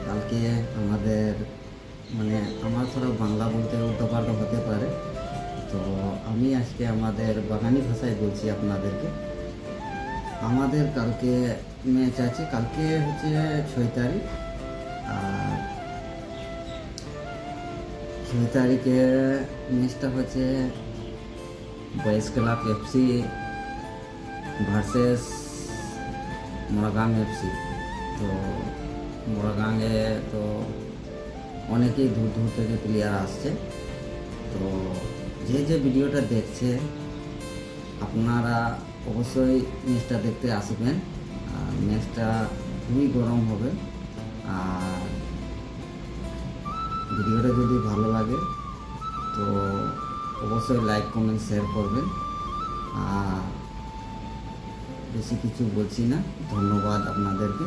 কালকে আমাদের মানে আমার থোড়া বাংলা বলতে উল্টোপাল্টা হতে পারে, তো আমি আজকে আমাদের বাগানি ভাষায় বলছি আপনাদেরকে। আমাদের কালকে ম্যাচ আছে, কালকে হচ্ছে 6 তারিখ। আর 6 তারিখে ম্যাচটা হচ্ছে boys club FC versus Moragang FC. তো মোড়াগাঁয়ে তো অনেকেই দূর দূর থেকে প্লেয়ার আসছে। তো যে যে ভিডিওটা দেখছে আপনারা অবশ্যই ম্যাচটা দেখতে আসবেন। আর ম্যাচটা খুবই গরম হবে। আর ভিডিওটা যদি ভালো লাগে তো অবশ্যই লাইক কমেন্ট শেয়ার করবেন। আর বেশি কিছু বলছি না, ধন্যবাদ আপনাদেরকে।